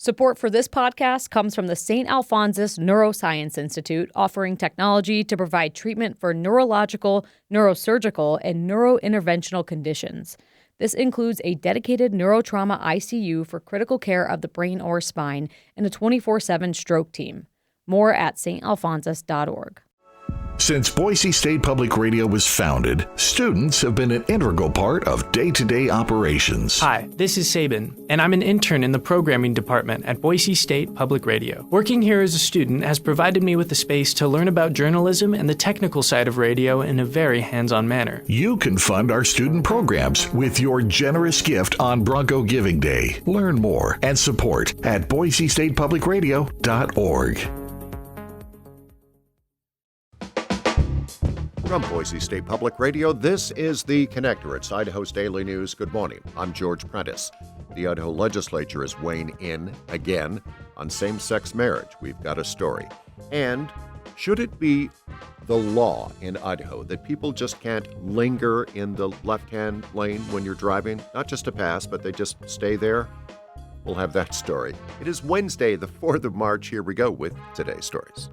Support for this podcast comes from the St. Alphonsus Neuroscience Institute, offering technology to provide treatment for neurological, neurosurgical, and neurointerventional conditions. This includes a dedicated neurotrauma ICU for critical care of the brain or spine and a 24/7 stroke team. More at stalphonsus.org. Since Boise State Public Radio was founded, students have been an integral part of day-to-day operations. Hi, this is Sabin, and I'm an intern in the programming department at Boise State Public Radio. Working here as a student has provided me with the space to learn about journalism and the technical side of radio in a very hands-on manner. You can fund our student programs with your generous gift on Bronco Giving Day. Learn more and support at boisestatepublicradio.org. From Boise State Public Radio, this is The Connector. It's Idaho's Daily News. Good morning. I'm George Prentice. The Idaho Legislature is weighing in again on same-sex marriage. We've got a story. And should it be the law in Idaho that people just can't linger in the left-hand lane when you're driving? Not just to pass, but they just stay there? We'll have that story. It is Wednesday, the 4th of March. Here we go with today's stories.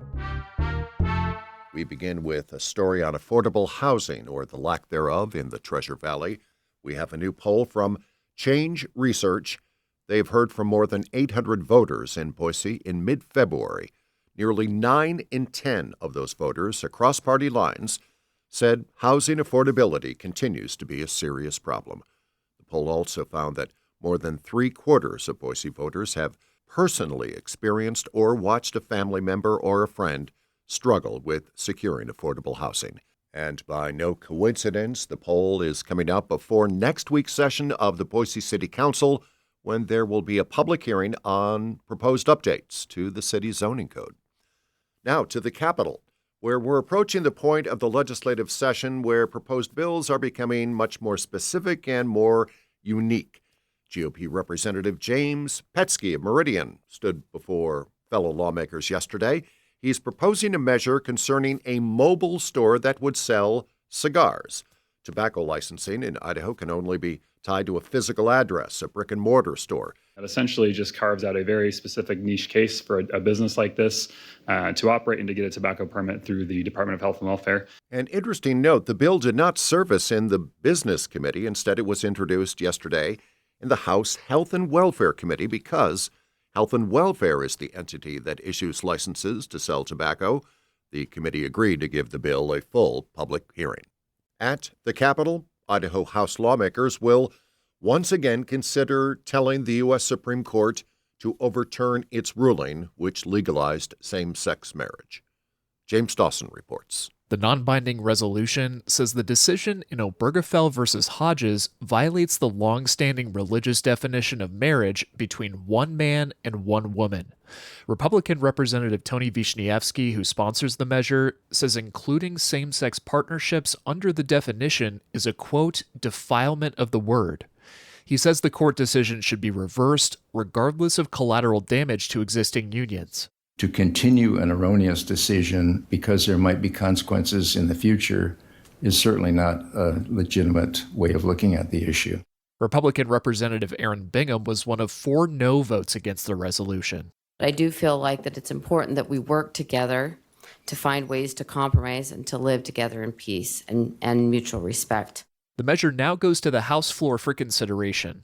We begin with a story on affordable housing, or the lack thereof, in the Treasure Valley. We have a new poll from Change Research. They've heard from more than 800 voters in Boise in mid-February. Nearly 9 in 10 of those voters, across party lines, said housing affordability continues to be a serious problem. The poll also found that more than 3/4 of Boise voters have personally experienced or watched a family member or a friend struggle with securing affordable housing. And by no coincidence, the poll is coming out before next week's session of the Boise City Council, when there will be a public hearing on proposed updates to the city's zoning code. Now to the Capitol, where we're approaching the point of the legislative session where proposed bills are becoming much more specific and more unique. GOP Representative James Petsky of Meridian stood before fellow lawmakers yesterday. He's proposing a measure concerning a mobile store that would sell cigars. Tobacco licensing in Idaho can only be tied to a physical address, a brick-and-mortar store. That essentially just carves out a very specific niche case for a business like this to operate and to get a tobacco permit through the Department of Health and Welfare. An interesting note, the bill did not surface in the Business Committee. Instead, it was introduced yesterday in the House Health and Welfare Committee because Health and Welfare is the entity that issues licenses to sell tobacco. The committee agreed to give the bill a full public hearing. At the Capitol, Idaho House lawmakers will once again consider telling the U.S. Supreme Court to overturn its ruling, which legalized same-sex marriage. James Dawson reports. The non-binding resolution says the decision in Obergefell versus Hodges violates the long-standing religious definition of marriage between one man and one woman. Republican Representative Tony Wisniewski, who sponsors the measure, says including same-sex partnerships under the definition is a, quote, defilement of the word. He says the court decision should be reversed, regardless of collateral damage to existing unions. To continue an erroneous decision because there might be consequences in the future is certainly not a legitimate way of looking at the issue. Republican Representative Aaron Bingham was one of 4 no votes against the resolution. I do feel like that it's important that we work together to find ways to compromise and to live together in peace and mutual respect. The measure now goes to the House floor for consideration.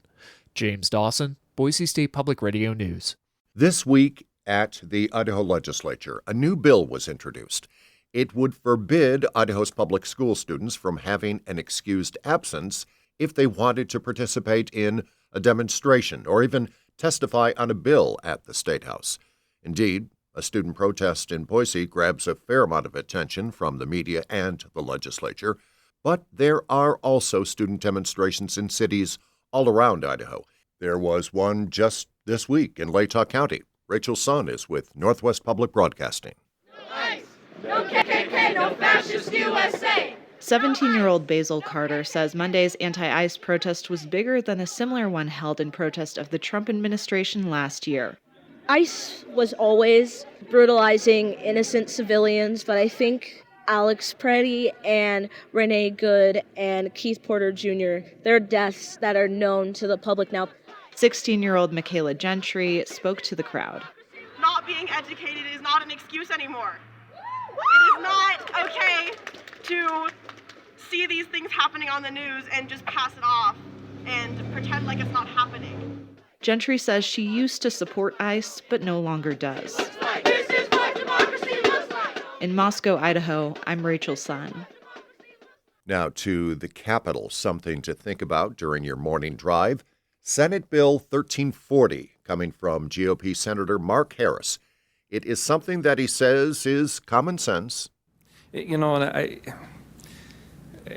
James Dawson, Boise State Public Radio News. This week, at the Idaho Legislature, a new bill was introduced. It would forbid Idaho's public school students from having an excused absence if they wanted to participate in a demonstration or even testify on a bill at the State House. Indeed, a student protest in Boise grabs a fair amount of attention from the media and the legislature, but there are also student demonstrations in cities all around Idaho. There was one just this week in Latah County. Rachel Sun is with Northwest Public Broadcasting. No ICE, no KKK, no fascist USA. 17-year-old Basil Carter says Monday's anti-ICE protest was bigger than a similar one held in protest of the Trump administration last year. ICE was always brutalizing innocent civilians, but I think Alex Preddy and Renee Good and Keith Porter Jr., they're deaths that are known to the public now. 16-year-old Michaela Gentry spoke to the crowd. Not being educated is not an excuse anymore. It is not okay to see these things happening on the news and just pass it off and pretend like it's not happening. Gentry says she used to support ICE, but no longer does. This is what democracy looks like. In Moscow, Idaho, I'm Rachel Sun. Now to the Capitol, something to think about during your morning drive. Senate Bill 1340, coming from GOP Senator Mark Harris. It is something that he says is common sense. You know,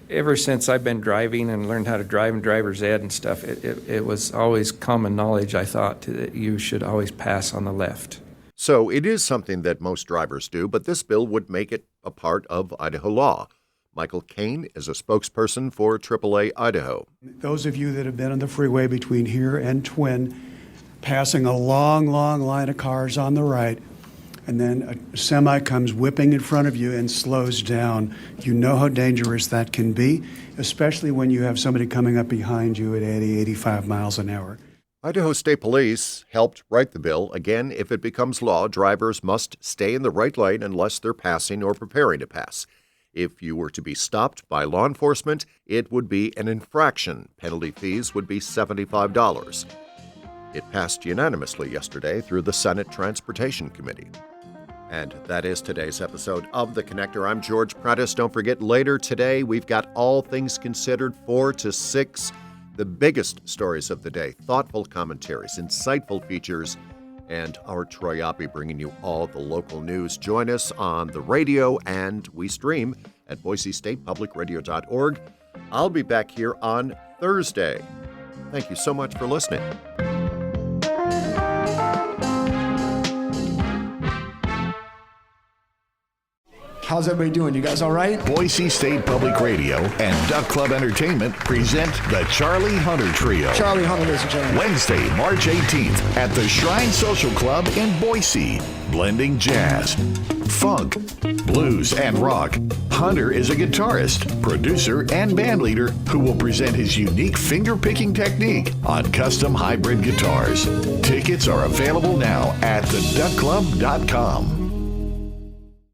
ever since I've been driving and learned how to drive in driver's ed and stuff, it was always common knowledge, I thought, that you should always pass on the left. So it is something that most drivers do, but this bill would make it a part of Idaho law. Michael Kane is a spokesperson for AAA Idaho. Those of you that have been on the freeway between here and Twin, passing a long, long line of cars on the right, and then a semi comes whipping in front of you and slows down, you know how dangerous that can be, especially when you have somebody coming up behind you at 80, 85 miles an hour. Idaho State Police helped write the bill. Again, if it becomes law, drivers must stay in the right lane unless they're passing or preparing to pass. If you were to be stopped by law enforcement, it would be an infraction. Penalty fees would be $75. It passed unanimously yesterday through the Senate Transportation Committee. And that is today's episode of The Connector. I'm George Prentice. Don't forget, later today, we've got All Things Considered 4 to 6, the biggest stories of the day, thoughtful commentaries, insightful features, and our Troy Oppie bringing you all the local news. Join us on the radio, and we stream at BoiseStatePublicRadio.org. I'll be back here on Thursday. Thank you so much for listening. How's everybody doing? You guys all right? Boise State Public Radio and Duck Club Entertainment present the Charlie Hunter Trio. Charlie Hunter, ladies and gentlemen. Wednesday, March 18th at the Shrine Social Club in Boise. Blending jazz, funk, blues, and rock. Hunter is a guitarist, producer, and bandleader who will present his unique finger-picking technique on custom hybrid guitars. Tickets are available now at theduckclub.com.